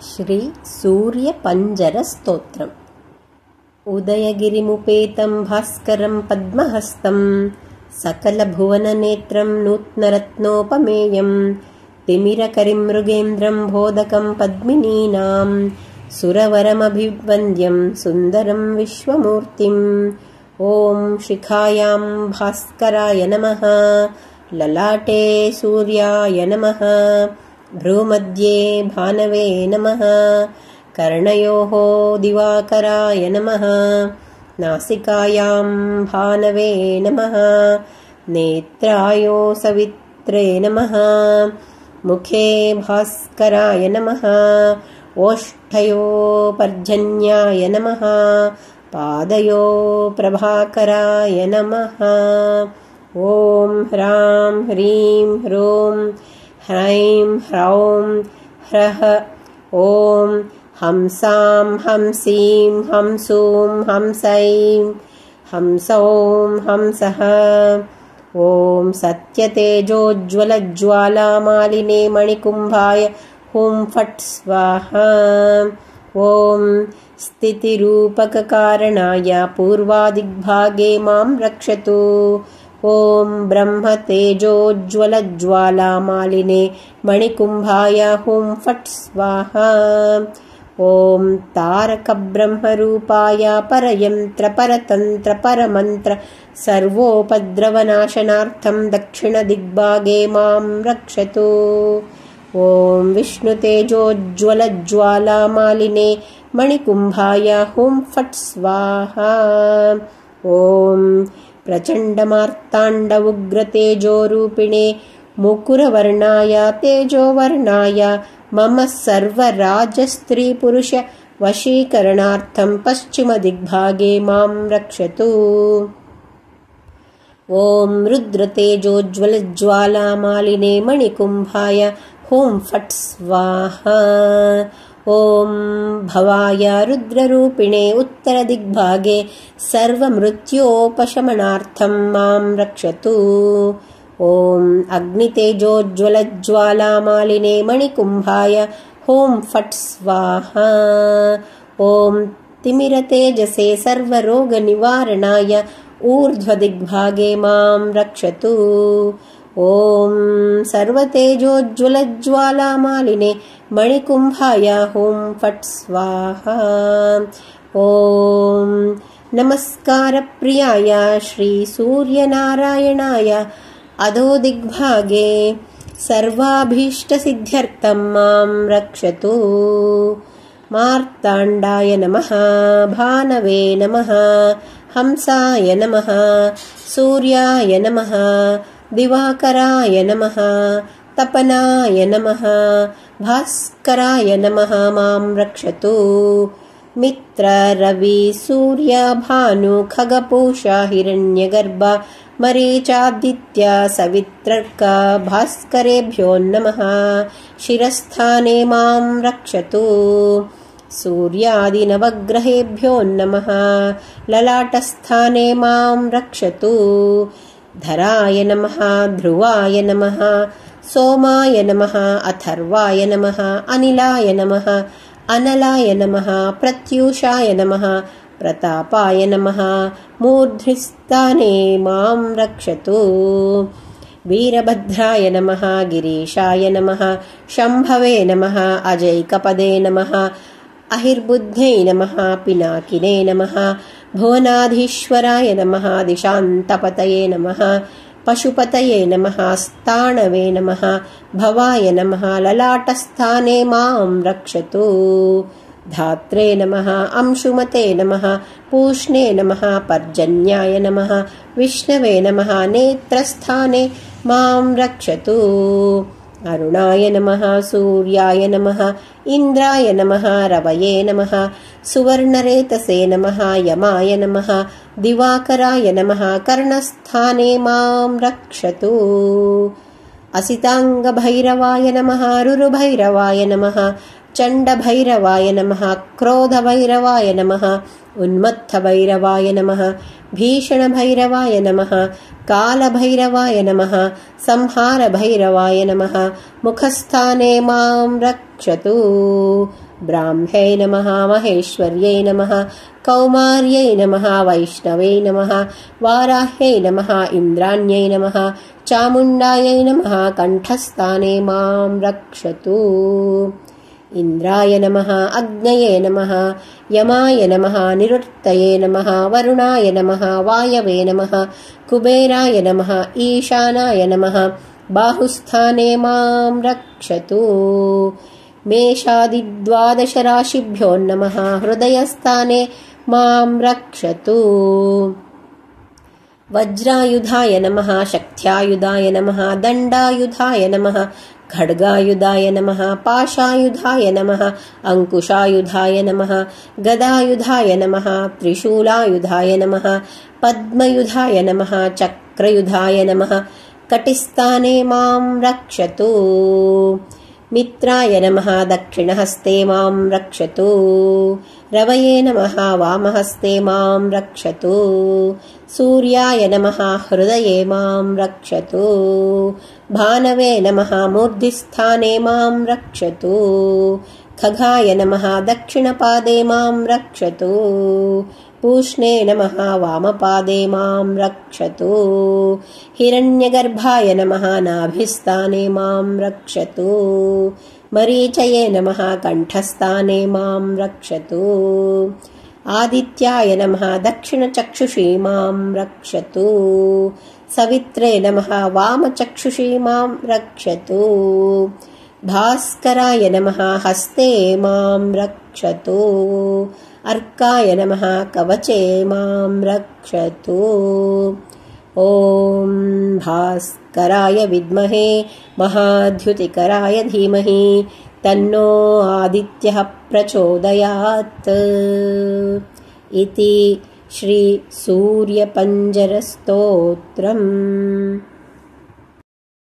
श्री सूर्यपञ्जरस्तोत्रम्। उदयगिरिमुपेतं भास्करं पद्महस्तं सकलभुवननेत्रं नूत्नरत्नोपमेयं तिमिरकरिं मृगेन्द्रं बोधकं पद्मिनीनां सुरवरमभिवन्द्यं सुन्दरं विश्वमूर्तिम्। ॐ शिखायां भास्कराय नमः, ललाटे सूर्याय नमः, भ्रूमध्ये भानवे नमः, कर्णयोः दिवाकराय नमः, नासिकायां भानवे नमः, नेत्रायो सवित्रे नमः, मुखे भास्कराय नमः, ओष्ठयो पर्जन्याय नमः, पादयो प्रभाकराय नमः। ॐ ह्रां ह्रीं ह्रूं ह्रैं ह्रौं ह्रः। ॐ हंसां हंसीं हंसूं हंसैं हंसौं हंसः। ॐ सत्यतेजोज्ज्वलज्वालामालिने मणिकुम्भाय हुं फट् स्वाहा। ॐ स्थितिरूपककारणाय पूर्वादिग्भागे मां रक्षतु। ॐ ब्रह्मतेजोज्ज्वलज्वालामालिने मणिकुम्भाय हुं फट् स्वाहा। ॐ तारकब्रह्मरूपाय परयन्त्र परमन्त्र सर्वोपद्रवनाशनार्थं दक्षिणदिग्भागे मां रक्षतु। ॐ विष्णुतेजोज्ज्वलज्वालामालिने मणिकुम्भाय हुं फट् स्वाहा। ॐ प्रचण्डमार्ताण्ड उग्रतेजोरूपिणे मुकुरवर्णाय तेजोवर्णाय मम सर्वराजस्त्रीपुरुष वशीकरणार्थं पश्चिमदिग्भागे मां रक्षतु। ॐ रुद्रतेजोज्ज्वलज्वालामालिने मणिकुम्भाय हुं फट् स्वाहा। ॐ भवाय रुद्ररूपिणे उत्तरदिग्भागे सर्वमृत्योपशमनार्थं मां रक्षतु। ॐ अग्नितेजोज्ज्वलज्वालामालिने मणिकुम्भाय हुं फट् स्वाहा। ॐ तिमिरतेजसे सर्वरोगनिवारणाय ऊर्ध्वदिग्भागे मां रक्षतु। ॐ सर्वतेजोज्ज्वलज्वालामालिने मणिकुम्भाय हुं फट् स्वाहा। ॐ नमस्कारप्रियाय श्री सूर्यनारायणाय अधोदिग्भागे सर्वाभीष्टसिद्ध्यर्थं मां रक्षतु। मार्ताण्डाय नमः, भानवे नमः, हंसाय नमः, सूर्याय नमः, दिवाकराय नमः, तपनाय नमः, भास्कराय नमः मां रक्षतु। मित्र रवि सूर्य भानु खगपूषा हिरण्यगर्भ मरीचादित्य सवित्रर्क भास्करेभ्यो नमः। शिरस्थाने मां रक्षतु। सूर्यादिनवग्रहेभ्यो नमः। ललाटस्थाने मां रक्षतु। धराय नमः, ध्रुवाय नमः, सोमाय नमः, अथर्वाय नमः, अनिलाय नमः, अनलाय नमः, प्रत्यूषाय नमः, प्रतापाय नमः। मूर्ध्निस्थाने मां रक्षतु। वीरभद्राय नमः, गिरीशाय नमः, शम्भवे नमः, अजैकपदे नमः, अहिर्बुद्धे नमः, पिनाकिने नमः, भुवनाधीश्वराय नमः, दिशान्तपतये नमः, पशुपतये नमः, स्थाणवे नमः, भवाय नमः। ललाटस्थाने मां रक्षतु। धात्रे नमः, अंशुमते नमः, पूष्णे नमः, पर्जन्याय नमः, विष्णवे नमः। नेत्रस्थाने मां रक्षतु। अरुणाय नमः, सूर्याय नमः, इन्द्राय नमः, रवये नमः, सुवर्णरेतसे नमः, यमाय नमः, दिवाकराय नमः। कर्णस्थाने मां रक्षतु। असिताङ्गभैरवाय नमः, रुरुभैरवाय नमः, चण्डभैरवाय नमः, क्रोधभैरवाय नमः, उन्मत्तभैरवाय नमः, भीषणभैरवाय नमः, कालभैरवाय नमः, संहारभैरवाय नमः। मुखस्थाने मां रक्षतु। ब्राह्म्यै नमः महेश्वर्यै नमः कौमार्यै नमः वैष्णवै नमः वाराह्यै नमः इन्द्राण्यै नमः चामुण्डायै नमः कण्ठस्थाने मां रक्षतु इन्द्राय नमः अग्नये नमः यमाय नमः निरुक्तये नमः वरुणाय नमः वायवे नमः कुबेराय नमः ईशानाय नमः बाहुस्थाने मां रक्षतु मेषादि12 राशिभ्यो नमः हृदयस्थाने मां रक्षतु वज्रायुधाय नमः शक्त्यायुधाय नमः दण्डायुधाय नमः खड्गायुधाय नमः पाशायुधाय नमः अंकुशायुधाय नमः गदायुधाय नमः त्रिशूलायुधाय नमः पद्मयुधाय नमः चक्रयुधाय नमः कटिस्थाने मां रक्षतु मित्राय नमः दक्षिणहस्ते मां रक्षतु रवये नमः वामहस्ते मां रक्षतु सूर्याय नमः हृदये मां रक्षतु भानवे नमः मूर्धिस्थाने मां रक्षतु खगाय नमः दक्षिणपादे मां रक्षतु पूष्णे नमः वामपादे मां रक्षतु हिरण्यगर्भाय नमः नाभिस्थाने मां रक्षतु मरीचये नमः कण्ठस्थाने मां रक्षतु आदित्याय नमः दक्षिणचक्षुषी मां रक्षतु सवित्रे नमः वामचक्षुषी मां रक्षतु भास्कराय नमः हस्ते मां रक्षतु अर्काय नमः कवचे मां रक्षतु ॐ भास्कराय विद्महे महाद्युतिकराय धीमहि तन्नो आदित्यः प्रचोदयात् इति श्री सूर्यपञ्जरस्तोत्रम्।